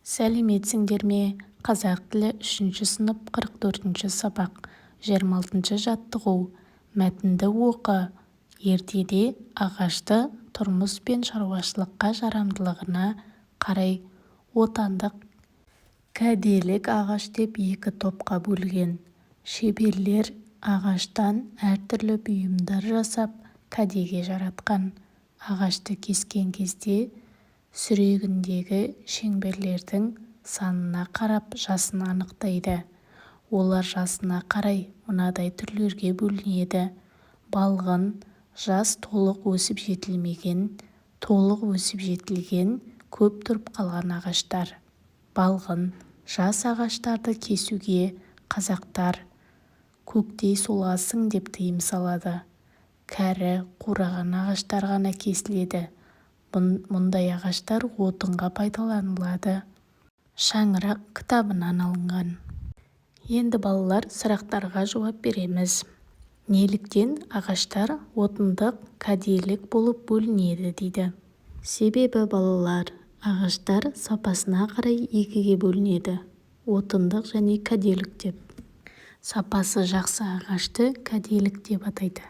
Сәлеметсіңдер ме? Қазақ тілі 3 сынып 44 сабақ 26 жаттығу. Мәтінді оқы. Ертеде ағашты тұрмыс пен шаруашылыққа жарамдылығына қарай отандық кәделік ағаш деп 2 топқа бөлген. Шеберлер ағаштан әртүрлі бұйымдар жасап кәдеге жаратқан. Ағашты кескен кезде сүрегіндегі шеңберлердің санына қарап жасын анықтайды. Олар жасына қарай мынадай түрлерге бөлінеді: балғын, жас толық өсіп жетілмеген, толық өсіп жетілген, көп тұрып қалған ағаштар. Балғын, жас ағаштарды кесуге қазақтар көктей соласың деп тыйым салады. Кәрі, қураған ағаштар ғана кесіледі. Мұндай ағаштар отынға пайдаланылады. Шаңырақ кітабынан алынған. Енді балалар, сұрақтарға жауап береміз. Неліктен ағаштар отындық кәделік болып бөлінеді дейді. Себебі балалар, ағаштар сапасына қарай 2-ге бөлінеді: отындық және кәделік деп. Сапасы жақсы ағашты кәделік деп атайды.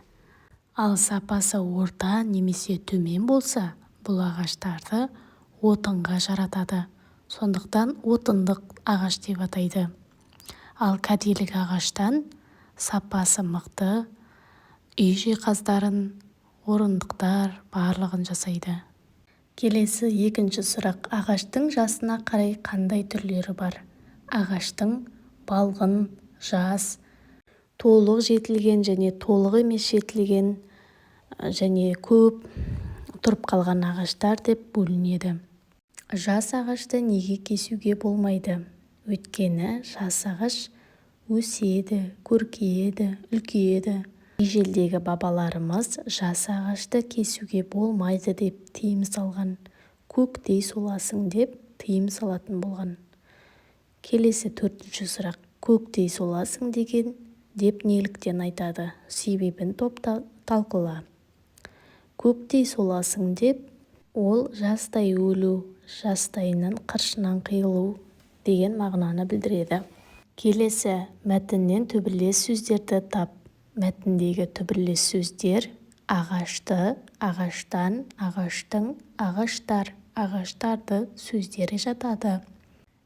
Ал сапасы орта немесе төмен болса, бұл ағаштарды отынға жаратады. Сондықтан отындық ағаш деп атайды. Ал кәделік ағаштан сапасы мықты үй жиһаздарын, орындықтар барлығын жасайды. Келесі 2-ші сұрақ. Ағаштың жасына қарай қандай түрлері бар? Ағаштың балғын, жас, толық жетілген және толық емес жетілген және көп тұрып қалған ағаштар деп бөлінеді. Жас ағашты неге кесуге болмайды? Өйткені жас ағаш өседі, көркейеді, үлкейеді. Ежелдегі бабаларымыз жас ағашты кесуге болмайды деп тыйым салған. Көктей соласың деп тыйым салатын болған. Келесі 4-ші сұрақ. Көктей соласың деген деп неліктен айтады? Себебін талқыла. Көктей соласың деп ол жастай өлу, жастайынан қыршынан қиылу деген мағынаны білдіреді. Келесі мәтіннен түбірлес сөздерді тап. Мәтіндегі түбірлес сөздер: ағашты, ағаштан, ағаштың, ағаштар, ағаштарды сөздері жатады.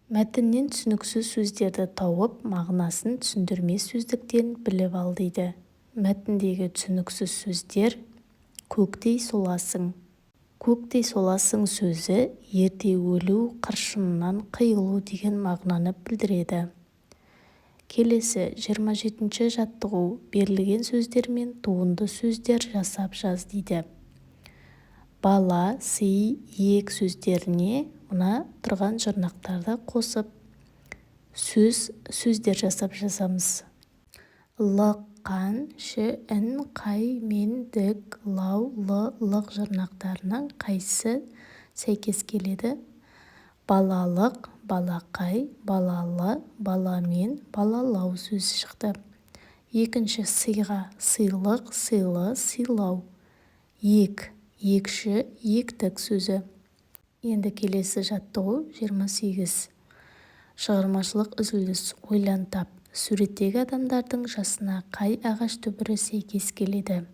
Мәтіннен түсініксіз сөздерді тауып, мағынасын түсіндірме сөздіктен біліп ал дейді. Мәтіндегі түсініксіз сөздер: көктей соласың. Көктей соласың сөзі ерте өлу, қыршынынан қиылу деген мағынаны білдіреді. Келесі 27-ші жаттығу. Берілген сөздермен туынды сөздер жасап жаз дейді. Бала, сый, ек сөздеріне мына тұрған жұрнақтарды қосып сөздер жасап жазамыз. Лық, қан, шін, қай, мен, дік, лау, лық жұрнақтарының қайсысы сәйкес келеді? Балалық, балақай, балалы, баламен, балалау сөзі шықты. 2-ші сыйға: сыйлық, сыйлы, сыйлау. Ек, екші, ектік сөзі. Енді келесі жаттығу 28. Шығармашылық үзіліс. Ойлан тап. Суреттегі адамдардың жасына қай ағаш түбірі сәйкес келеді?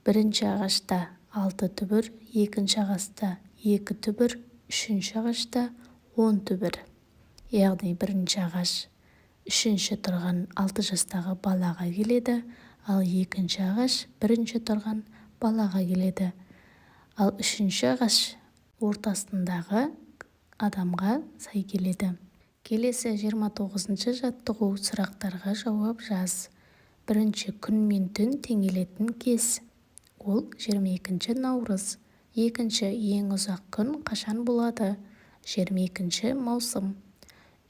1-ші ағашта 6 түбір, 2-ші ағашта 2 түбір, 3-ші ағашта 10 түбір. Яғни 1-ші ағаш 3-ші тұрған 6 жастағы балаға келеді, ал 2-ші ағаш 1-ші тұрған балаға келеді. Ал 3-ші ағаш ортасындағы адамға сай келеді. Келесі 29-ші жаттығу. Сұрақтарға жауап жаз. 1-ші күн мен түн теңелетін кез. Ол 22-ші наурыз. 2-ші ең ұзақ күн қашан болады? 22-ші маусым.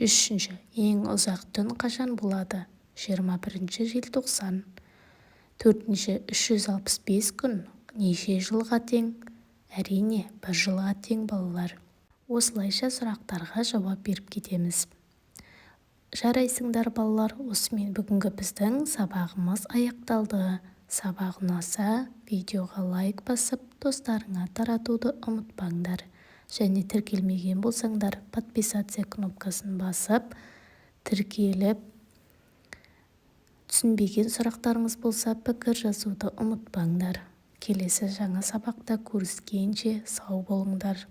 3-ші ең ұзақ түн қашан болады? 21-ші желтоқсан. 4-ші 365 күн неше жылға тең? Әрине, 1 жылға тең балалар. Осылайша сұрақтарға жауап беріп кетеміз. Жарайсыңдар балалар, осымен бүгінгі біздің сабағымыз аяқталды. Сабақ ұнаса, видеоға лайк басып, достарыңа таратуды ұмытпаңдар. және тіркелмеген болсаңдар подписаться кнопкасын басып тіркеліп, түсінбеген сұрақтарыңыз болса пікір жазуды ұмытпаңдар. Келесі жаңа сабақта көріскенше сау болыңдар.